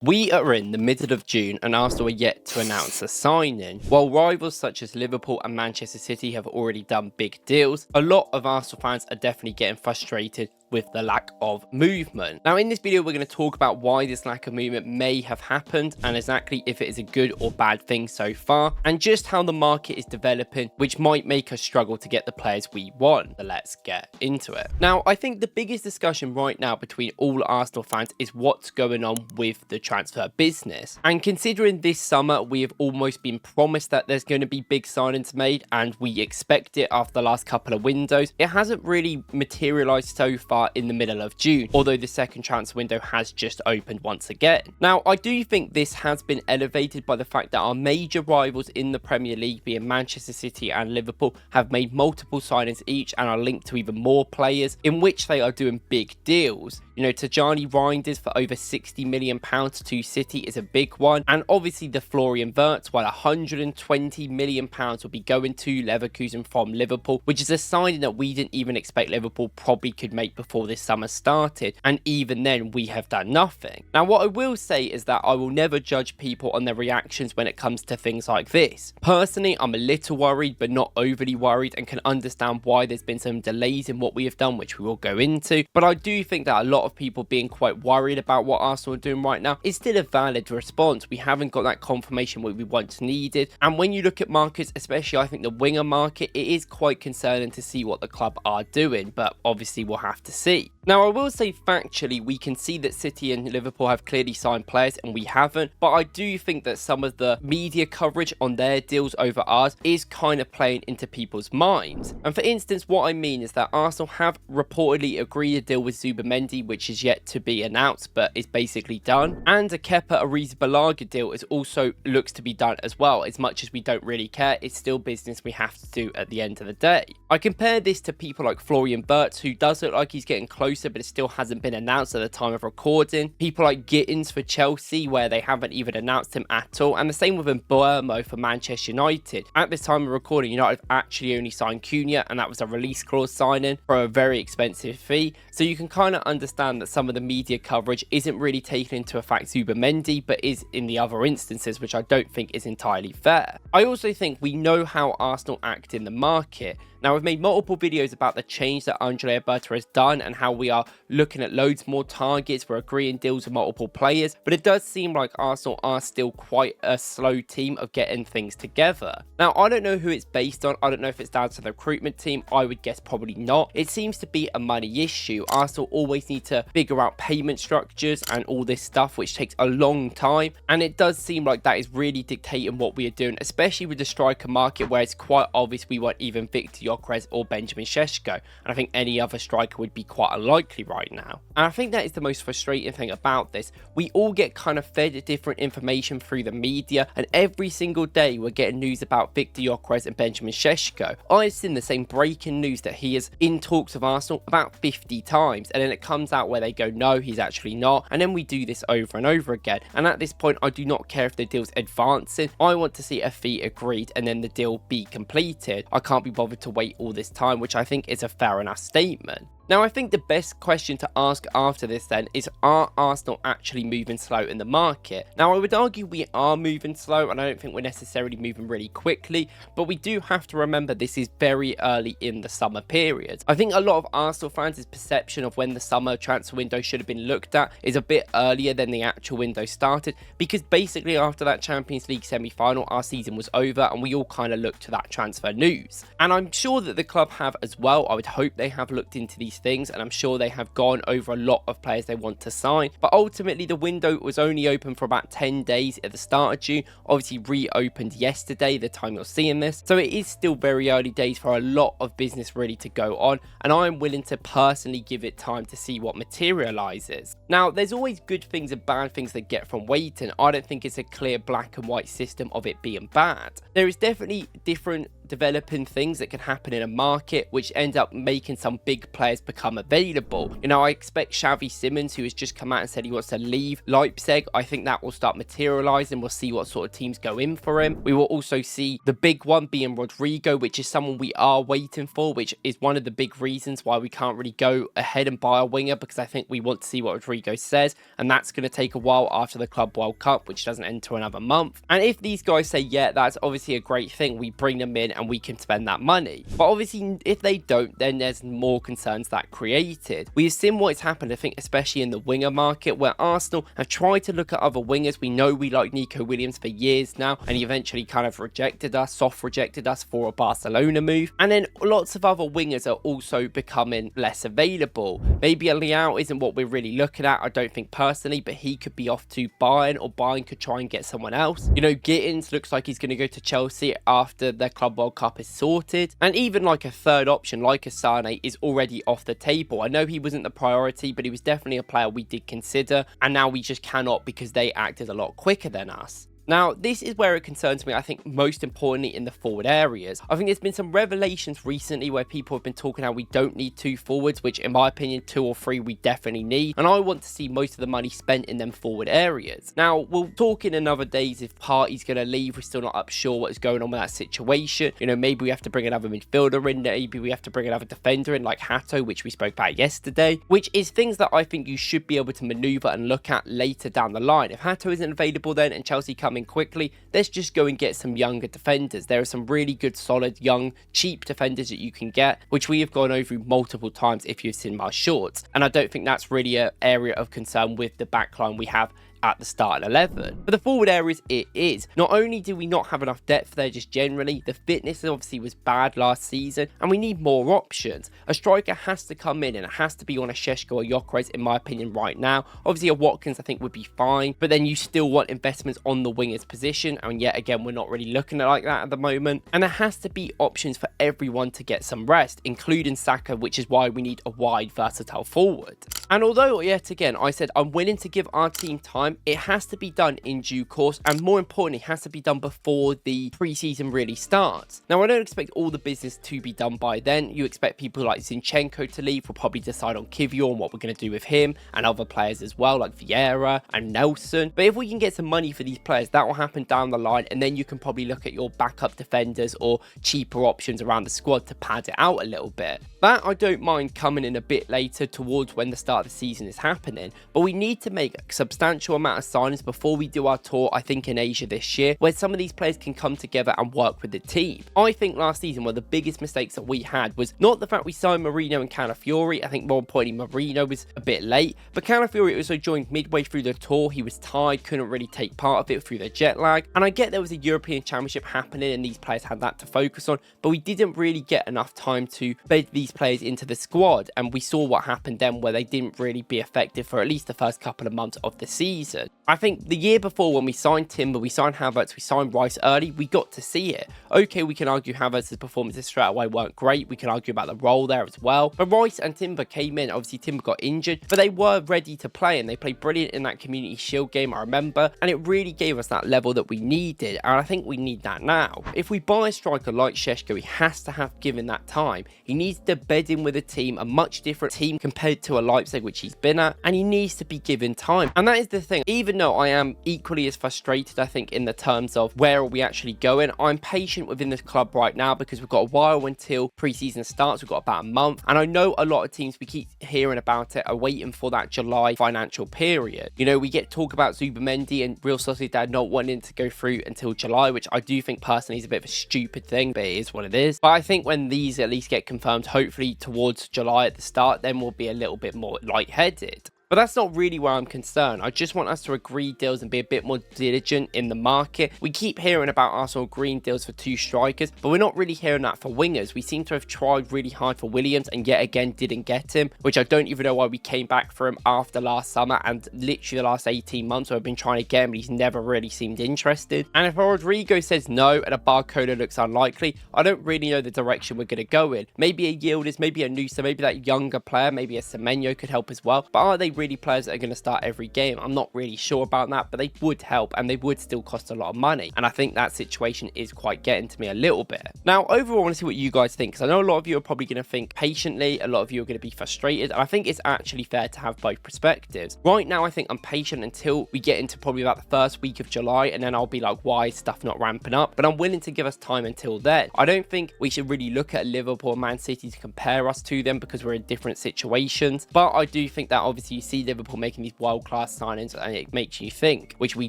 We are in the middle of June and Arsenal are yet to announce a signing. While rivals such as Liverpool and Manchester City have already done big deals, a lot of Arsenal fans are definitely getting frustrated with the lack of movement. Now in this video we're going to talk about why this lack of movement may have happened and exactly if it is a good or bad thing so far, and just how the market is developing, which might make us struggle to get the players we want. So let's get into it. Now I think the biggest discussion right now between all Arsenal fans is what's going on with the transfer business, and considering this summer we have almost been promised that there's going to be big signings made and we expect it after the last couple of windows, it hasn't really materialized so far in the middle of June, although the second transfer window has just opened once again. Now I do think this has been elevated by the fact that our major rivals in the Premier League, being Manchester City and Liverpool, have made multiple signings each and are linked to even more players, in which they are doing big deals. You know, Tajani Reinders for over £60 million to City is a big one, and obviously the Florian Wirtz, while £120 million will be going to Leverkusen from Liverpool, which is a signing that we didn't even expect Liverpool probably could make before this summer started, and even then we have done nothing. Now what I will say is that I will never judge people on their reactions when it comes to things like this. Personally, I'm a little worried but not overly worried, and can understand why there's been some delays in what we have done, which we will go into, but I do think that a lot of people being quite worried about what Arsenal are doing right now is still a valid response. We haven't got that confirmation what we once needed, and when you look at markets, especially I think the winger market, it is quite concerning to see what the club are doing, but obviously we'll have to see. Now I will say factually we can see that City and Liverpool have clearly signed players and we haven't, but I do think that some of the media coverage on their deals over ours is kind of playing into people's minds. And for instance, what I mean is that Arsenal have reportedly agreed a deal with Zubamendi, which is yet to be announced but is basically done, and a Kepa Arrizabalaga deal is also looks to be done as well. As much as we don't really care, it's still business we have to do at the end of the day. I compare this to people like Florian Wirtz, who does look like he's getting closer but it still hasn't been announced at the time of recording. People like Gittins for Chelsea, where they haven't even announced him at all, and the same with Mbuemo for Manchester United. At this time of recording, United have actually only signed Cunha, and that was a release clause signing for a very expensive fee, so you can kind of understand that some of the media coverage isn't really taking into effect Zubamendi, but is in the other instances, which I don't think is entirely fair. I also think we know how Arsenal act in the market. Now, we've made multiple videos about the change that Andrea Berta has done and how we are looking at loads more targets, we're agreeing deals with multiple players, but it does seem like Arsenal are still quite a slow team of getting things together. Now, I don't know who it's based on. I don't know if it's down to the recruitment team. I would guess probably not. It seems to be a money issue. Arsenal always need to figure out payment structures and all this stuff, which takes a long time, and it does seem like that is really dictating what we are doing, especially with the striker market, where it's quite obvious we want even Victor Woklz or Benjamin Sesko, and I think any other striker would be quite unlikely right now. And I think that is the most frustrating thing about this. We all get kind of fed different information through the media, and every single day we're getting news about Victor Woklz and Benjamin Sesko. I've seen the same breaking news that he is in talks with Arsenal about 50 times, and then it comes out where they go, no, he's actually not, and then we do this over and over again. And at this point, I do not care if the deal's advancing. I want to see a fee agreed and then the deal be completed. I can't be bothered to wait all this time, which I think is a fair enough statement. Now, I think the best question to ask after this then is, are Arsenal actually moving slow in the market? Now, I would argue we are moving slow, and I don't think we're necessarily moving really quickly, but we do have to remember this is very early in the summer period. I think a lot of Arsenal fans' perception of when the summer transfer window should have been looked at is a bit earlier than the actual window started, because basically after that Champions League semi-final, our season was over, and we all kind of looked to that transfer news. And I'm sure that the club have as well. I would hope they have looked into these things, and I'm sure they have gone over a lot of players they want to sign, but ultimately the window was only open for about 10 days at the start of June, obviously reopened yesterday, the time you're seeing this, so it is still very early days for a lot of business really to go on, and I'm willing to personally give it time to see what materializes. Now, there's always good things and bad things that get from waiting. I don't think it's a clear black and white system of it being bad. There is definitely different developing things that can happen in a market, which end up making some big players become available. You know, I expect Xavi Simons, who has just come out and said he wants to leave Leipzig, I think that will start materializing. We'll see what sort of teams go in for him. We will also see the big one being Rodrigo, which is someone we are waiting for, which is one of the big reasons why we can't really go ahead and buy a winger, because I think we want to see what Rodrigo says, and that's going to take a while after the Club World Cup, which doesn't end until another month. And if these guys say, yeah, that's obviously a great thing, we bring them in and we can spend that money. But obviously, if they don't, then there's more concerns that created. We've seen what's happened, I think, especially in the winger market, where Arsenal have tried to look at other wingers. We know we like Nico Williams for years now, and he eventually kind of rejected us, soft rejected us for a Barcelona move. And then lots of other wingers are also becoming less available. Maybe a Leao isn't what we're really looking at, I don't think personally, but he could be off to Bayern, or Bayern could try and get someone else. You know, Gittins looks like he's going to go to Chelsea after their Club World Cup is sorted. And even like a third option, like a Sane, is already off the table. I know he wasn't the priority, but he was definitely a player we did consider, and now we just cannot, because they acted a lot quicker than us. Now, this is where it concerns me, I think, most importantly in the forward areas. I think there's been some revelations recently where people have been talking how we don't need 2 forwards, which in my opinion, 2 or 3 we definitely need. And I want to see most of the money spent in them forward areas. Now, we'll talk in another days if Partey's going to leave. We're still not up sure what is going on with that situation. You know, maybe we have to bring another midfielder in. Maybe we have to bring another defender in like Hato, which we spoke about yesterday, which is things that I think you should be able to maneuver and look at later down the line. If Hato isn't available then and Chelsea come in quickly, let's just go and get some younger defenders. There are some really good, solid, young, cheap defenders that you can get, which we have gone over multiple times if you've seen my shorts. And I don't think that's really an area of concern with the backline we have at the start 11. For the forward areas, it is. Not only do we not have enough depth there just generally, the fitness obviously was bad last season, and we need more options. A striker has to come in, and it has to be on a Šeško or Gyökeres, in my opinion, right now. Obviously, a Watkins, I think, would be fine, but then you still want investments on the winger's position, and yet again, we're not really looking at it like that at the moment. And there has to be options for everyone to get some rest, including Saka, which is why we need a wide, versatile forward. And although, yet again, I said I'm willing to give our team time, it has to be done in due course, and more importantly, it has to be done before the preseason really starts. Now, I don't expect all the business to be done by then. You expect people like Zinchenko to leave. We'll probably decide on Kivior and what we're going to do with him, and other players as well, like Vieira and Nelson. But if we can get some money for these players, that will happen down the line, and then you can probably look at your backup defenders or cheaper options around the squad to pad it out a little bit. That I don't mind coming in a bit later towards when the start of the season is happening, but we need to make a substantial amount of signings before we do our tour, I think, in Asia this year, where some of these players can come together and work with the team. I think last season one of the biggest mistakes that we had was not the fact we signed Marino and Calafiori. I think more importantly, Marino was a bit late, but Calafiori also joined midway through the tour. He was tired, couldn't really take part of it through the jet lag, and I get there was a European Championship happening and these players had that to focus on, but we didn't really get enough time to bed these players into the squad, and we saw what happened then, where they didn't really be effective for at least the first couple of months of the season. I think the year before, when we signed Timber, we signed Havertz, we signed Rice early, we got to see it. Okay, we can argue Havertz's performances straight away weren't great, we can argue about the role there as well, but Rice and Timber came in. Obviously Timber got injured, but they were ready to play, and they played brilliant in that Community Shield game, I remember, and it really gave us that level that we needed, and I think we need that now. If we buy a striker like Šeško, he has to have given that time. He needs to bed in with a team, a much different team compared to a Leipzig, which he's been at, and he needs to be given time. And that is the thing. Even though I am equally as frustrated, I think, in the terms of where are we actually going, I'm patient within this club right now, because we've got a while until preseason starts. We've got about a month, and I know a lot of teams, we keep hearing about it, are waiting for that July financial period. You know, we get talk about Zubimendi and Real Sociedad not wanting to go through until July, which I do think personally is a bit of a stupid thing, but it is what it is. But I think when these at least get confirmed, hopefully towards July at the start, then we'll be a little bit more lightheaded. But that's not really where I'm concerned. I just want us to agree deals and be a bit more diligent in the market. We keep hearing about Arsenal agreeing deals for 2 strikers, but we're not really hearing that for wingers. We seem to have tried really hard for Williams and yet again didn't get him, which I don't even know why we came back for him after last summer and literally the last 18 months where I've been trying to get him, but he's never really seemed interested. And if Rodrigo says no and a Barcola looks unlikely, I don't really know the direction we're going to go in. Maybe a Yildiz, maybe a Nusa, maybe that younger player, maybe a Semenyo could help as well. But are they really players that are going to start every game? I'm not really sure about that, but they would help and they would still cost a lot of money. And I think that situation is quite getting to me a little bit. Now, overall, I want to see what you guys think, because I know a lot of you are probably going to think patiently, a lot of you are going to be frustrated, and I think it's actually fair to have both perspectives. Right now, I think I'm patient until we get into probably about the first week of July, and then I'll be like, why is stuff not ramping up? But I'm willing to give us time until then. I don't think we should really look at Liverpool and Man City to compare us to them, because we're in different situations. But I do think that obviously you see Liverpool making these world-class signings, and it makes you think, which we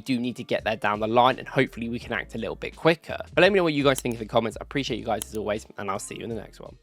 do need to get there down the line, and hopefully we can act a little bit quicker. But let me know what you guys think in the comments. I appreciate you guys as always, and I'll see you in the next one.